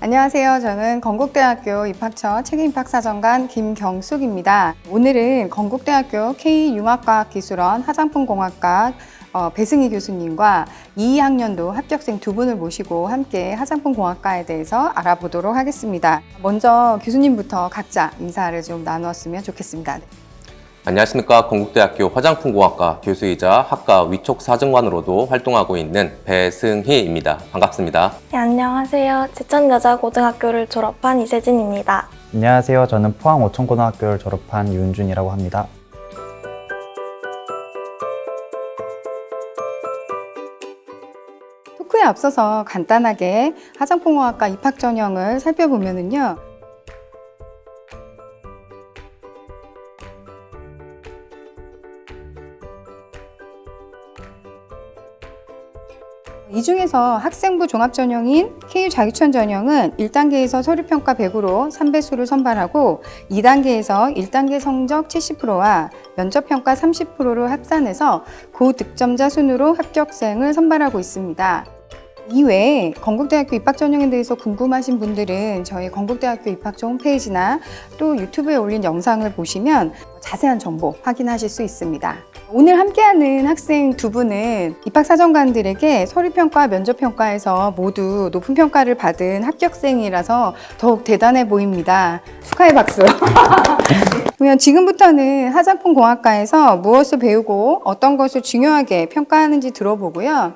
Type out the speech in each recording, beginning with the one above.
안녕하세요. 저는 건국대학교 입학처 책임입학사정관 김경숙입니다. 오늘은 건국대학교 K융합과학기술원 화장품공학과 배승희 교수님과 2학년도 합격생 두 분을 모시고 함께 화장품공학과에 대해서 알아보도록 하겠습니다. 먼저 교수님부터 각자 인사를 좀 나누었으면 좋겠습니다. 안녕하십니까. 건국대학교 화장품공학과 교수이자 학과 위촉사정관으로도 활동하고 있는 배승희입니다. 반갑습니다. 네, 안녕하세요. 제천여자고등학교를 졸업한 이세진입니다. 안녕하세요. 저는 포항 오천고등학교를 졸업한 윤준이라고 합니다. 토크에 앞서서 간단하게 화장품공학과 입학 전형을 살펴보면요. 이 중에서 학생부 종합전형인 KU 자유천 전형은 1단계에서 서류평가 100으로 3배수를 선발하고 2단계에서 1단계 성적 70%와 면접평가 30%를 합산해서 고득점자 순으로 합격생을 선발하고 있습니다. 이외에 건국대학교 입학 전형에 대해서 궁금하신 분들은 저희 건국대학교 입학처 홈페이지나 또 유튜브에 올린 영상을 보시면 자세한 정보 확인하실 수 있습니다. 오늘 함께하는 학생 두 분은 입학사정관들에게 서류평가, 면접평가에서 모두 높은 평가를 받은 합격생이라서 더욱 대단해 보입니다. 축하의 박수. 그러면 지금부터는 화장품공학과에서 무엇을 배우고 어떤 것을 중요하게 평가하는지 들어보고요.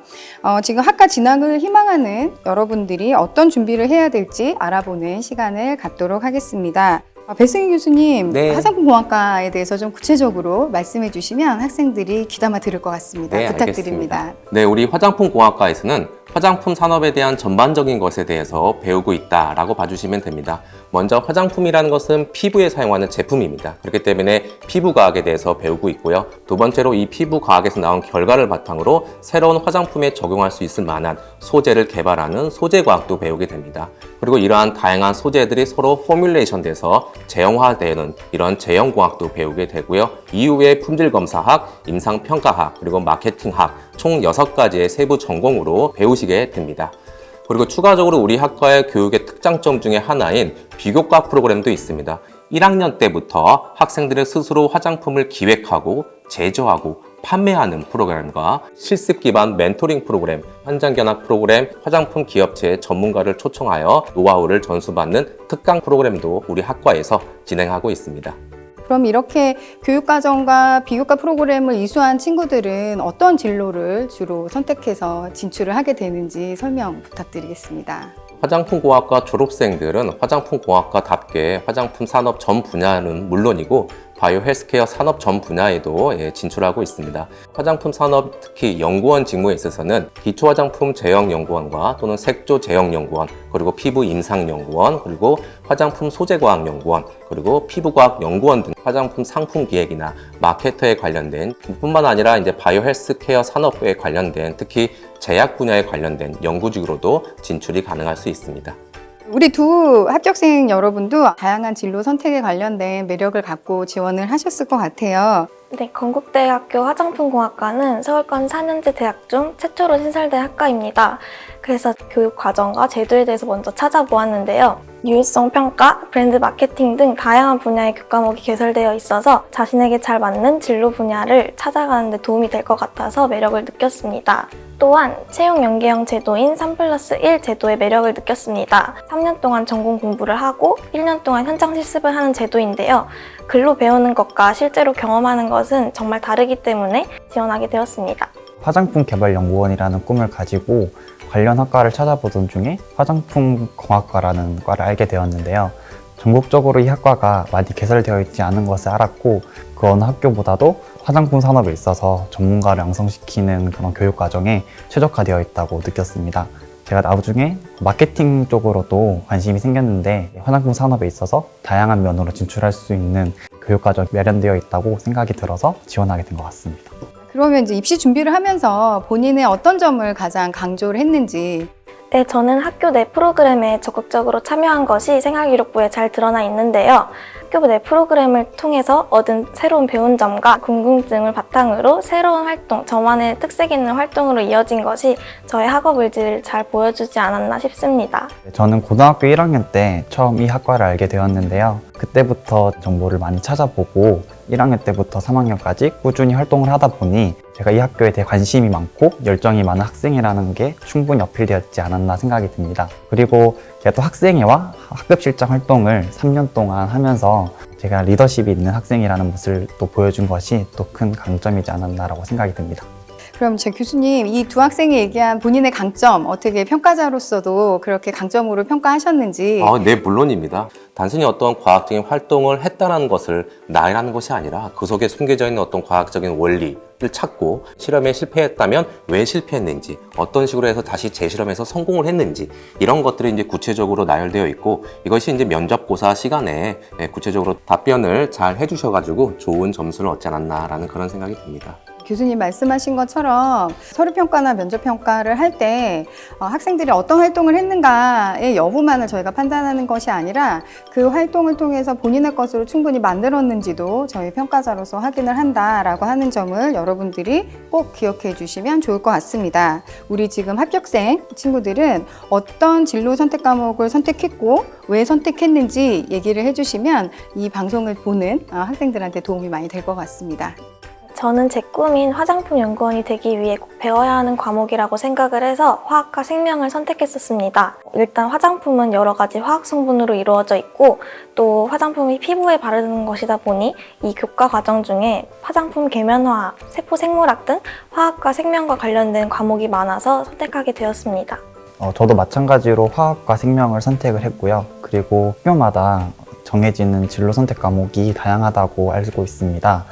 지금 학과 진학을 희망하는 여러분들이 어떤 준비를 해야 될지 알아보는 시간을 갖도록 하겠습니다. 배승희 교수님, 네. 화장품공학과에 대해서 좀 구체적으로 말씀해 주시면 학생들이 귀담아 들을 것 같습니다. 네, 부탁드립니다. 알겠습니다. 네, 우리 화장품공학과에서는 화장품 산업에 대한 전반적인 것에 대해서 배우고 있다라고 봐주시면 됩니다. 먼저 화장품이라는 것은 피부에 사용하는 제품입니다. 그렇기 때문에 피부과학에 대해서 배우고 있고요. 두 번째로 이 피부과학에서 나온 결과를 바탕으로 새로운 화장품에 적용할 수 있을 만한 소재를 개발하는 소재과학도 배우게 됩니다. 그리고 이러한 다양한 소재들이 서로 포뮬레이션 돼서 제형화되는 이런 제형공학도 배우게 되고요. 이후에 품질검사학, 임상평가학, 그리고 마케팅학 총 6가지의 세부 전공으로 배우시게 됩니다. 그리고 추가적으로 우리 학과의 교육의 특장점 중에 하나인 비교과 프로그램도 있습니다. 1학년 때부터 학생들은 스스로 화장품을 기획하고 제조하고 판매하는 프로그램과 실습 기반 멘토링 프로그램, 현장 견학 프로그램, 화장품 기업체의 전문가를 초청하여 노하우를 전수받는 특강 프로그램도 우리 학과에서 진행하고 있습니다. 그럼 이렇게 교육과정과 비교과 프로그램을 이수한 친구들은 어떤 진로를 주로 선택해서 진출을 하게 되는지 설명 부탁드리겠습니다. 화장품공학과 졸업생들은 화장품공학과답게 화장품 산업 전 분야는 물론이고 바이오 헬스케어 산업 전 분야에도 진출하고 있습니다. 화장품 산업 특히 연구원 직무에 있어서는 기초화장품 제형연구원과 또는 색조 제형연구원, 그리고 피부 임상연구원, 그리고 화장품 소재과학연구원, 그리고 피부과학연구원 등 화장품 상품 기획이나 마케터에 관련된 뿐만 아니라 이제 바이오 헬스케어 산업에 관련된 특히 제약 분야에 관련된 연구직으로도 진출이 가능할 수 있습니다. 우리 두 합격생 여러분도 다양한 진로 선택에 관련된 매력을 갖고 지원을 하셨을 것 같아요. 네, 건국대학교 화장품공학과는 서울권 4년제 대학 중 최초로 신설된 학과입니다. 그래서 교육 과정과 제도에 대해서 먼저 찾아보았는데요. 유의성 평가, 브랜드 마케팅 등 다양한 분야의 교과목이 개설되어 있어서 자신에게 잘 맞는 진로 분야를 찾아가는 데 도움이 될 것 같아서 매력을 느꼈습니다. 또한 채용 연계형 제도인 3+1 제도의 매력을 느꼈습니다. 3년 동안 전공 공부를 하고 1년 동안 현장 실습을 하는 제도인데요. 글로 배우는 것과 실제로 경험하는 것은 정말 다르기 때문에 지원하게 되었습니다. 화장품 개발 연구원이라는 꿈을 가지고 관련 학과를 찾아보던 중에 화장품공학과라는 과를 알게 되었는데요. 전국적으로 이 학과가 많이 개설되어 있지 않은 것을 알았고 그 어느 학교보다도 화장품 산업에 있어서 전문가를 양성시키는 그런 교육 과정에 최적화되어 있다고 느꼈습니다. 제가 나중에 마케팅 쪽으로도 관심이 생겼는데 화장품 산업에 있어서 다양한 면으로 진출할 수 있는 교육 과정이 마련되어 있다고 생각이 들어서 지원하게 된 것 같습니다. 그러면 이제 입시 준비를 하면서 본인의 어떤 점을 가장 강조를 했는지. 네, 저는 학교 내 프로그램에 적극적으로 참여한 것이 생활기록부에 잘 드러나 있는데요. 학교 내 프로그램을 통해서 얻은 새로운 배운 점과 궁금증을 바탕으로 새로운 활동, 저만의 특색 있는 활동으로 이어진 것이 저의 학업 의지를 잘 보여주지 않았나 싶습니다. 저는 고등학교 1학년 때 처음 이 학과를 알게 되었는데요. 그때부터 정보를 많이 찾아보고 1학년 때부터 3학년까지 꾸준히 활동을 하다 보니 제가 이 학교에 대해 관심이 많고 열정이 많은 학생이라는 게 충분히 어필되었지 않았나 생각이 듭니다. 그리고 제가 또 학생회와 학급 실장 활동을 3년 동안 하면서 제가 리더십이 있는 학생이라는 것을 또 보여준 것이 또 큰 강점이지 않았나라고 생각이 듭니다. 그럼 제 교수님, 이 두 학생이 얘기한 본인의 강점, 어떻게 평가자로서도 그렇게 강점으로 평가하셨는지. 네, 물론입니다. 단순히 어떤 과학적인 활동을 했다는 것을 나열하는 것이 아니라 그 속에 숨겨져 있는 어떤 과학적인 원리를 찾고 실험에 실패했다면 왜 실패했는지, 어떤 식으로 해서 다시 재실험해서 성공을 했는지, 이런 것들이 이제 구체적으로 나열되어 있고, 이것이 이제 면접고사 시간에 구체적으로 답변을 잘 해주셔가지고 좋은 점수를 얻지 않았나라는 그런 생각이 듭니다. 교수님 말씀하신 것처럼 서류평가나 면접평가를 할 때 학생들이 어떤 활동을 했는가의 여부만을 저희가 판단하는 것이 아니라 그 활동을 통해서 본인의 것으로 충분히 만들었는지도 저희 평가자로서 확인을 한다라고 하는 점을 여러분들이 꼭 기억해 주시면 좋을 것 같습니다. 우리 지금 합격생 친구들은 어떤 진로 선택 과목을 선택했고 왜 선택했는지 얘기를 해주시면 이 방송을 보는 학생들한테 도움이 많이 될 것 같습니다. 저는 제 꿈인 화장품 연구원이 되기 위해 꼭 배워야 하는 과목이라고 생각을 해서 화학과 생명을 선택했었습니다. 일단 화장품은 여러 가지 화학 성분으로 이루어져 있고 또 화장품이 피부에 바르는 것이다 보니 이 교과 과정 중에 화장품 계면화학, 세포 생물학 등 화학과 생명과 관련된 과목이 많아서 선택하게 되었습니다. 저도 마찬가지로 화학과 생명을 선택을 했고요. 그리고 학교마다 정해지는 진로 선택 과목이 다양하다고 알고 있습니다.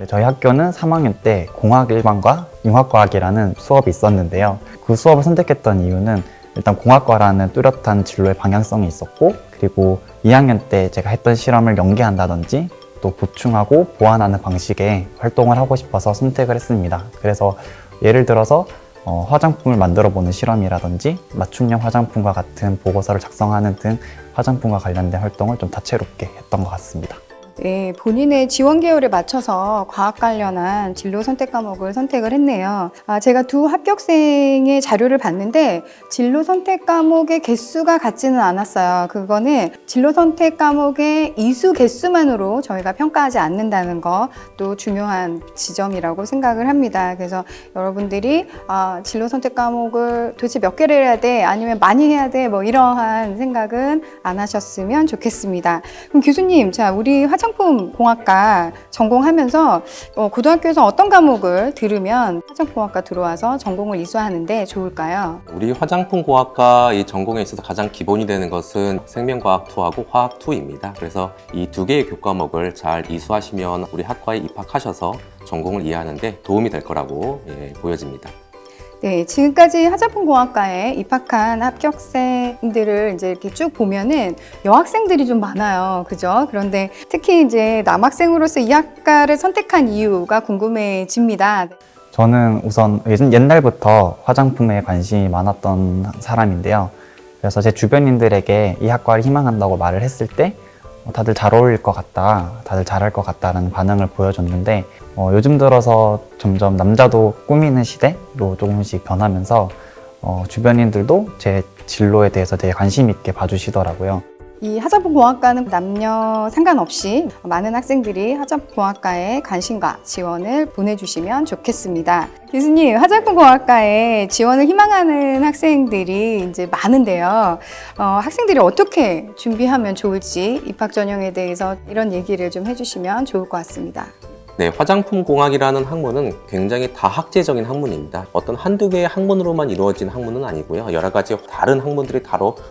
저희 학교는 3학년 때 공학 일반과 융합과학이라는 수업이 있었는데요. 그 수업을 선택했던 이유는 일단 공학과라는 뚜렷한 진로의 방향성이 있었고, 그리고 2학년 때 제가 했던 실험을 연계한다든지 또 보충하고 보완하는 방식의 활동을 하고 싶어서 선택을 했습니다. 그래서 예를 들어서 화장품을 만들어 보는 실험이라든지 맞춤형 화장품과 같은 보고서를 작성하는 등 화장품과 관련된 활동을 좀 다채롭게 했던 것 같습니다. 네, 본인의 지원 계열에 맞춰서 과학 관련한 진로 선택 과목을 선택을 했네요. 제가 두 합격생의 자료를 봤는데 진로 선택 과목의 개수가 같지는 않았어요. 그거는 진로 선택 과목의 이수 개수만으로 저희가 평가하지 않는다는 것도 중요한 지점이라고 생각을 합니다. 그래서 여러분들이 진로 선택 과목을 도대체 몇 개를 해야 돼? 아니면 많이 해야 돼? 뭐 이러한 생각은 안 하셨으면 좋겠습니다. 그럼 교수님, 자, 우리 화장품 공학과 전공하면서 고등학교에서 어떤 과목을 들으면 화장품공학과 들어와서 전공을 이수하는데 좋을까요? 우리 화장품공학과 이 전공에 있어서 가장 기본이 되는 것은 생명과학 2하고 화학 2입니다. 그래서 이 두 개의 교과목을 잘 이수하시면 우리 학과에 입학하셔서 전공을 이해하는데 도움이 될 거라고 보여집니다. 네, 지금까지 화장품공학과에 입학한 합격생들을 이제 이렇게 쭉 보면은 여학생들이 좀 많아요. 그죠? 그런데 특히 이제 남학생으로서 이 학과를 선택한 이유가 궁금해집니다. 저는 우선 옛날부터 화장품에 관심이 많았던 사람인데요. 그래서 제 주변인들에게 이 학과를 희망한다고 말을 했을 때 다들 잘 어울릴 것 같다, 다들 잘할 것 같다는 반응을 보여줬는데 요즘 들어서 점점 남자도 꾸미는 시대로 조금씩 변하면서 주변인들도 제 진로에 대해서 되게 관심 있게 봐주시더라고요. 이 화장품공학과는 남녀 상관없이 많은 학생들이 화장품공학과에 관심과 지원을 보내주시면 좋겠습니다. 교수님, 화장품공학과에 지원을 희망하는 학생들이 이제 많은데요. 학생들이 어떻게 준비하면 좋을지 입학 전형에 대해서 이런 얘기를 좀 해주시면 좋을 것 같습니다. 네, 화장품공학이라는 학문은 굉장히 다학제적인 학문입니다. 어떤 한두 개의 학문으로만 이루어진 학문은 아니고요. 여러 가지 다른 학문들이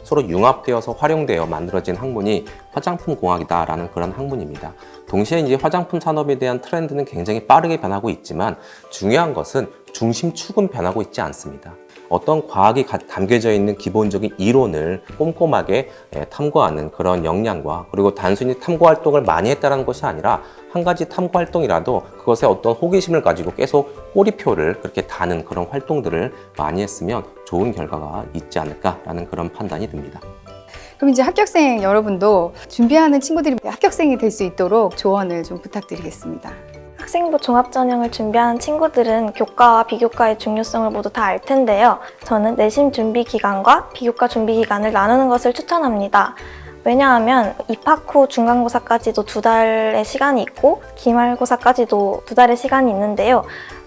서로 융합되어서 활용되어 만들어진 학문이 화장품공학이다라는 그런 학문입니다. 동시에 이제 화장품 산업에 대한 트렌드는 굉장히 빠르게 변하고 있지만 중요한 것은 중심축은 변하고 있지 않습니다. 어떤 과학이 담겨져 있는 기본적인 이론을 꼼꼼하게 탐구하는 그런 역량과 그리고 단순히 탐구 활동을 많이 했다는 것이 아니라 한 가지 탐구 활동이라도 그것에 어떤 호기심을 가지고 계속 꼬리표를 그렇게 다는 그런 활동들을 많이 했으면 좋은 결과가 있지 않을까라는 그런 판단이 듭니다. 그럼 이제 합격생 여러분도 준비하는 친구들이 합격생이 될 수 있도록 조언을 좀 부탁드리겠습니다. 학생부 종합전형을 준비하는 친구들은 교과와 비교과의 중요성을 모두 다 알 텐데요. 저는 내신 준비 기간과 비교과 준비 기간을 나누는 것을 추천합니다. 왜냐하면 입학 후 중간고사까지도 2달의 시간이 있고 기말고사까지도 2달의 시간이 있는데요.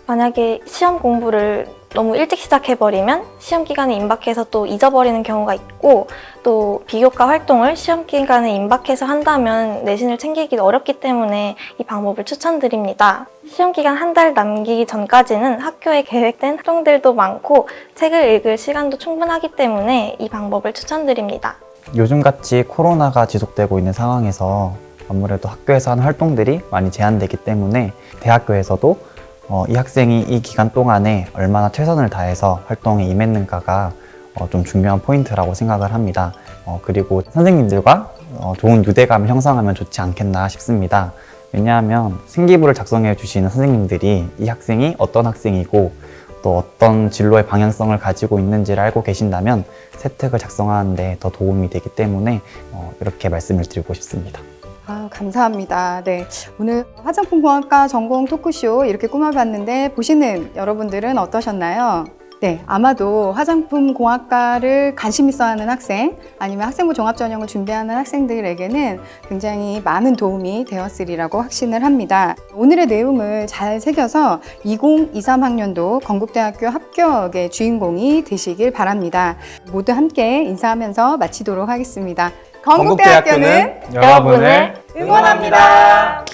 만약에 시험 공부를 너무 일찍 시작해버리면 시험 기간에 임박해서 또 잊어버리는 경우가 있고, 또 비교과 활동을 시험 기간에 임박해서 한다면 내신을 챙기기 어렵기 때문에 이 방법을 추천드립니다. 시험 기간 한 달 남기기 전까지는 학교에 계획된 활동들도 많고 책을 읽을 시간도 충분하기 때문에 이 방법을 추천드립니다. 요즘같이 코로나가 지속되고 있는 상황에서 아무래도 학교에서 하는 활동들이 많이 제한되기 때문에 대학교에서도 이 학생이 이 기간 동안에 얼마나 최선을 다해서 활동에 임했는가가 좀 중요한 포인트라고 생각을 합니다. 그리고 선생님들과 좋은 유대감을 형성하면 좋지 않겠나 싶습니다. 왜냐하면 생기부를 작성해 주시는 선생님들이 이 학생이 어떤 학생이고 또 어떤 진로의 방향성을 가지고 있는지를 알고 계신다면 세특을 작성하는데 더 도움이 되기 때문에 이렇게 말씀을 드리고 싶습니다. 감사합니다. 네, 오늘 화장품공학과 전공 토크쇼 이렇게 꾸며봤는데 보시는 여러분들은 어떠셨나요? 네, 아마도 화장품공학과를 관심 있어 하는 학생 아니면 학생부 종합전형을 준비하는 학생들에게는 굉장히 많은 도움이 되었으리라고 확신을 합니다. 오늘의 내용을 잘 새겨서 2023학년도 건국대학교 합격의 주인공이 되시길 바랍니다. 모두 함께 인사하면서 마치도록 하겠습니다. 건국대학교는 여러분을 응원합니다.